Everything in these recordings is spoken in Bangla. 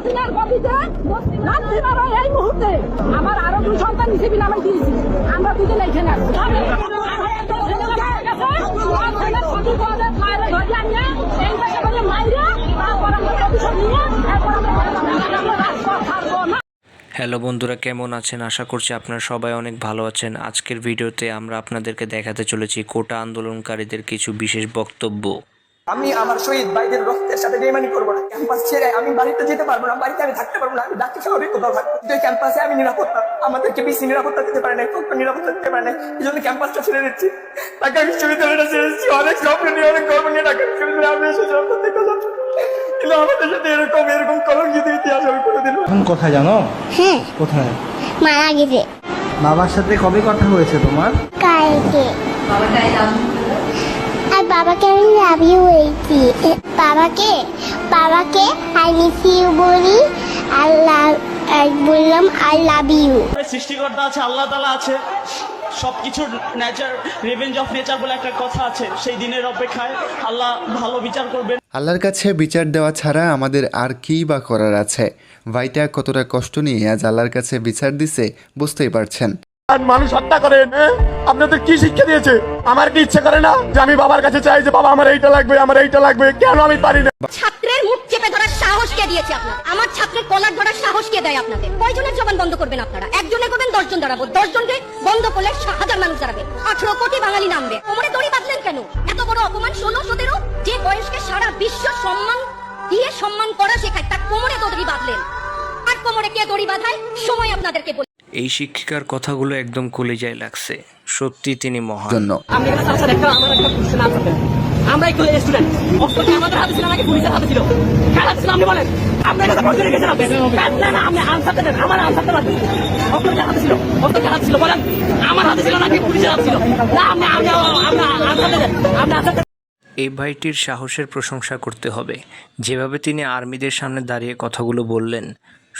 হাসিনার কপিতে নাসিমারও এই মুহূর্তে আমার আরো 2 সন্তান হিসেবে নামে দিয়েছি। আমরা দুজনে এখানে আছি। হ্যালো বন্ধুরা, কেমন আছেন? আশা করছি আপনারা সবাই অনেক ভালো আছেন। আজকের ভিডিওতে আমরা আপনাদেরকে দেখাতে চলেছি কোটা আন্দোলনকারীদের কিছু বিশেষ বক্তব্য। আমি আমার শহীদ ভাইদের রক্তের সাথে বেইমানি করবো না। ক্যাম্পাস ছেড়ে আমি বাড়িতে যেতে পারবো না, বাড়িতে আমি থাকতে পারবো না। আমি ঢাকা শহরে কোথাও থাকবো, কিন্তু ক্যাম্পাসে আমি নিরাপত্তা, আমাদেরকে বেশি নিরাপত্তা দিতে পারে না, কত নিরাপত্তা দিতে পারে না। এই জন্য ক্যাম্পাসটা ছেড়ে দিচ্ছি, ঢাকা বিশ্ববিদ্যালয়টা ছেড়ে দিচ্ছি। অনেক স্বপ্ন নিয়ে, অনেক গর্ব নিয়ে ঢাকা বিশ্ববিদ্যালয়ে আমি এসেছি প্রত্যেকটা ছাত্র। কিন্তু আমাদের সাথে এরকম কলঙ্কিত ইতিহাস আমি কোনোদিন। এখন কোথায় জানো? হ্যাঁ, কোথায়? মারা গেছে। বাবার সাথে কবে কথা হয়েছে তোমার? কালকে। আর বাবাকে আমি লাভ ইউ বলছি। বাবাকে আই মিস ইউ বলি, বললাম আই লাভ ইউ। সৃষ্টিকর্তা আছে, আল্লাহ তাআলা আছে, সবকিছুর নেচার, রিভেঞ্জ অফ নেচার বলে একটা কথা আছে। সেই দিনের অপেক্ষায় আল্লাহ ভালো বিচার করবেন। আল্লাহর কাছে বিচার দেওয়া ছাড়া আমাদের আর কী বা করার আছে? ভাইটা কতটা কষ্ট নিয়ে আজ আল্লাহর কাছে বিচার দিছে বুঝতেই পারছেন। মানুষ হত্যা করেন, আপনাদের কি শিক্ষা দিয়েছে? আমার কি ইচ্ছে করে না যে আমি বাবার কাছে চাই যে বাবা আমার এইটা লাগবে, আমার এইটা লাগবে, কেন আমি পারি না? ছাত্রের মুখ চেপে ধরার সাহস কে দিয়েছে আপনার? আমার ছাত্রের কলার ধরার সাহস কে দেয় আপনাদের? কয়জনের জবান বন্ধ করবেন আপনারা? একজনে করবেন, 10 জন দাঁড়াবো। 10 জনকে বন্ধ করলে 1000 মানুষ দাঁড়াবে, 18 কোটি বাঙালি নামবে। কোমরে দড়ি বাঁধলেন কেন? এত বড় অপমান 16-17 যে বয়সকে সারা বিশ্ব সম্মান দিয়ে সম্মান করা শেখায়, তার কোমরে দড়ি বাঁধলেন। আর কোমরে কে দড়ি বাঁধায়? সময় আপনাদেরকে বলে। এই শিক্ষিকার কথাগুলো একদম কলিজায় লাগছে। সত্যি তিনি মহান। আমরা একটু স্টুডেন্ট, অস্ত্রটা আমাদের হাতে ছিল নাকি পুলিশের হাতে ছিল? কার হাতে ছিল আপনি বলেন? আপনার কাছে প্রশ্ন রেখেছেন আপনি? না না, আপনি আনসার দেন, আমার আনসার দেন। অস্ত্রটা হাতে ছিল, অস্ত্রটা হাতে ছিল বলেন, আমার হাতে ছিল নাকি পুলিশের হাতে ছিল? না, আপনি আনসার দেন, আপনি আনসার দেন। এই ভাইটির সাহসের প্রশংসা করতে হবে। যেভাবে তিনি আর্মিদের সামনে দাঁড়িয়ে কথাগুলো বললেন,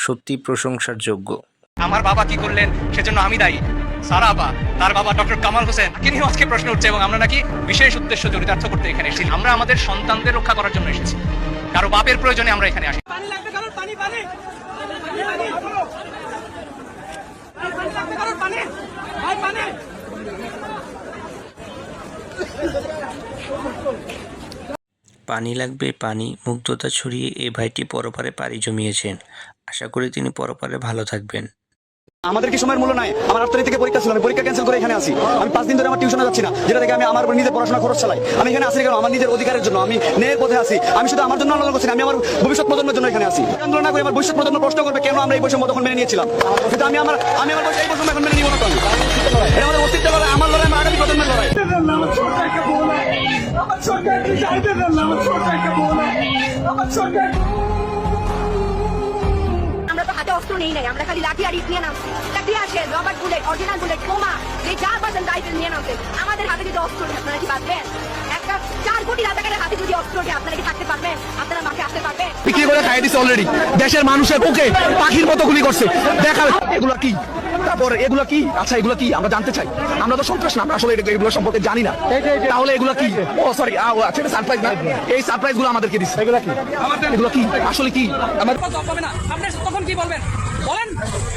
সত্যি প্রশংসার যোগ্য। আমার বাবা কি করলেন সেজন্য আমি দায়ী। সারা আপা, তার বাবা ডক্টর কামাল হোসেন, তিনি আজকে প্রশ্ন উঠছে এবং আমরা নাকি বিশেষ উদ্দেশ্য চরিতার্থ করতে এখানে এসেছি। আমরা আমাদের সন্তানদের রক্ষা করার জন্য এসেছি, কারো বাপের প্রয়োজনে আমরা এখানে আসি। পানি লাগবে কারণ, পানি পানি লাগবে কারণ, পানি ভাই, পানি। পানি লাগবে পানি, মুগ্ধতা ছড়িয়ে এই ভাইটি পরপারে পাড়ি জমিয়েছেন। আশা করি তিনি পরপারে ভালো থাকবেন। আমাদের কি সময়ের মূল্য নাই? আমার 8 তারিখ থেকে পরীক্ষা ছিল, আমি পরীক্ষা ক্যান্সেল করে এখানে আসি। আমি 5 দিন ধরে আমার টিউশনে যাচ্ছি না, যেটা থেকে আমি আমার নিজের পড়াশোনা খরচ চালাই। আমি এখানে আসি কেন? আমার নিজের অধিকারের জন্য। আমি ন্যায়ের পথে আছি। আমি শুধু আমার জন্য আন্দোলন করছি না, আমি আমার ভবিষ্যৎ প্রজন্মের জন্য এখানে আসি। আন্দোলন না করে আমার ভবিষ্যৎ প্রজন্ম প্রশ্ন করবে কেন আমরা এই বৈষম্য তখন মেনে নিয়েছিলাম। কিন্তু আমি আমার এই বৈষম্য এখন মেনে নিব না। এটা আমাদের অস্তিত্ব লড়াই, আমার লড়াই, আমার আগামী প্রজন্মের লড়াই। আমরা তো হাতে অস্ত্র নেই নাই, আমরা খালি লাঠি আর ইট নিয়ে নামছি। লাঠি আসে, রবার বুলেট, অরিজিনাল বুলেট, বোমা, যে যা পাচ্ছেন রাইফেল নিয়ে নামছে। আমাদের হাতে যদি অস্ত্র নেই, আপনারা কি বাঁচবেন? একটা 4 কোটি রাজাকারের হাতে যদি অস্ত্র নেই, আপনারা কি থাকতে পারবেন? আপনারা মাঠে আসতে পারবেন? বিক্রি করে খাই দিছে অলরেডি। দেশের মানুষের বুকে পাখির মতো গুলি করছে। দেখা এগুলা কি? তারপর এগুলা কি? আচ্ছা, এগুলা কি আমরা জানতে চাই। আমরা তো সন্ত্রাস না, আমরা আসলে এগুলো সম্পর্কে জানি না। তাহলে এগুলা কি? ও সরি, আচ্ছা, এটা সারপ্রাইজ না। এই সারপ্রাইজ গুলো আমাদেরকে দিচ্ছে। এগুলা কি? এগুলা কি আসলে কি? আমার জবাব হবে না। আপনি তখন কি বলবেন বলেন?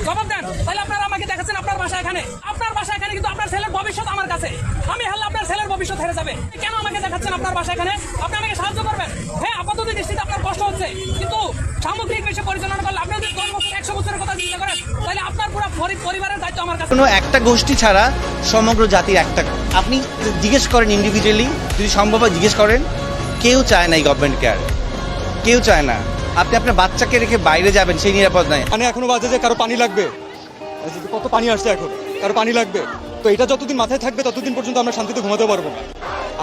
জবাব দেন। তাহলে আপনারা আমাকে দেখাচ্ছেন আপনার বাসা এখানে, আপনার বাসা এখানে, কিন্তু আপনার ছেলের ভবিষ্যৎ আমার কাছে। আমি হারলে আপনার ছেলের ভবিষ্যৎ হেরে যাবে। কেন আমাকে দেখাচ্ছেন আপনার বাসা এখানে? আপনি আমাকে সাহায্য করবেন। হ্যাঁ, আপাতত দৃষ্টিতে আপনার কষ্ট হচ্ছে, কিন্তু সামগ্রিক বিষয় পরিচালনা করলে আপনি যদি 10 বছর 100 বছরের কথা চিন্তা করেন, তাহলে আপনার পুরো পরিবারের দায়িত্ব আমার কাছে। কোনো একটা গোষ্ঠী ছাড়া সমগ্র জাতির একটা, আপনি জিজ্ঞেস করেন ইন্ডিভিজুয়ালি, যদি সম্ভব হয় জিজ্ঞেস করেন, কেউ চায় না এই গভর্নমেন্ট কেয়ার, কেউ চায় না। আপনি আপনার বাচ্চাকে রেখে বাইরে যাবেন, সেই নিরাপদ নাই। মানে এখনো বাজে যে কারো পানি লাগবে, কত পানি আসছে এখন, কারো পানি লাগবে। তো এটা যতদিন মাথায় থাকবে ততদিন পর্যন্ত আমরা শান্তিতে ঘুমাতে পারবো না।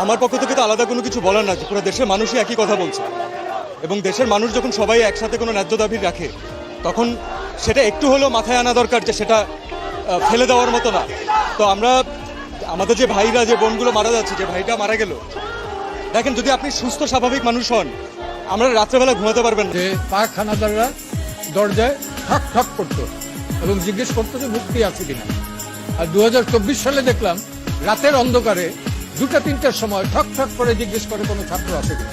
আমার পক্ষ থেকে তো আলাদা কোনো কিছু বলার না, পুরো দেশের মানুষই একই কথা বলছে। এবং দেশের মানুষ যখন সবাই একসাথে কোনো ন্যায্য দাবি রাখে, তখন সেটা একটু হলেও মাথায় আনা দরকার যে সেটা ফেলে দেওয়ার মতো না। তো আমরা আমাদের যে ভাইরা, যে বোনগুলো মারা যাচ্ছে, যে ভাইটা মারা গেল, দেখেন, যদি আপনি সুস্থ স্বাভাবিক মানুষ হন, আমরা রাত্রেবেলা ঘুমাতে পারবেন না। যে পাক হানাদাররা দরজায় ঠক ঠক করতো এবং জিজ্ঞেস করতো যে মুক্তি আছে কিনা। আর 2024 সালে দেখলাম রাতের অন্ধকারে 2টা-3টার সময় ঠক ঠক করে জিজ্ঞেস করে কোনো ছাত্র আছে কিনা।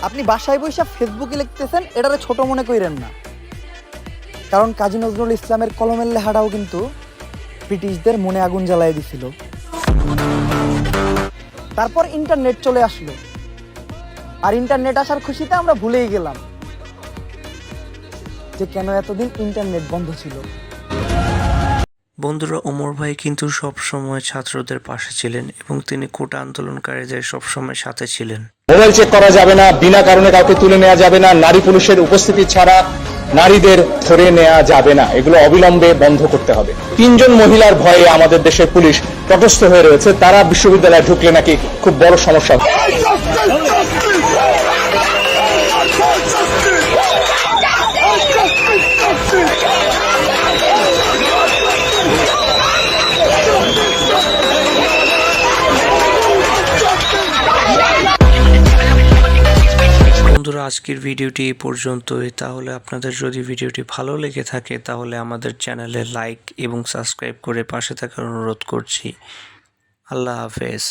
আপনি বাসায় বসে ফেসবুকে লিখতেছেন, এটারে ছোট মনে কইরেন না, কারণ কাজী নজরুল ইসলামের কলমের লেখাটাও কিন্তু ব্রিটিশদের মনে আগুন জ্বালাই দিছিল। তারপর ইন্টারনেট চলে আসলো, আর ইন্টারনেট আসার খুশিতে আমরা ভুলেই গেলাম যে কেন এতদিন ইন্টারনেট বন্ধ ছিল। বন্ধুরা, ওমর ভাই কিন্তু সব সময় ছাত্রদের পাশে ছিলেন এবং তিনি কোটা আন্দোলনকারীদের সবসময় সাথে ছিলেন। মোবাইল চেক করা যাবে না, বিনা কারণে কাউকে তুলে নেওয়া যাবে না, নারী পুলিশের উপস্থিতি ছাড়া নারীদের ধরে নেওয়া যাবে না, এগুলো অবিলম্বে বন্ধ করতে হবে। 3 জন মহিলার ভয়ে আমাদের দেশের পুলিশ তটস্থ হয়ে রয়েছে, তারা বিশ্ববিদ্যালয়ে ঢুকলে নাকি খুব বড় সমস্যা। বন্ধুরা, আজকের ভিডিওটি এই পর্যন্তই। তাহলে আপনাদের যদি ভিডিওটি ভালো লেগে থাকে তাহলে আমাদের চ্যানেলে লাইক এবং সাবস্ক্রাইব করে পাশে থাকার অনুরোধ করছি। আল্লাহ হাফেজ।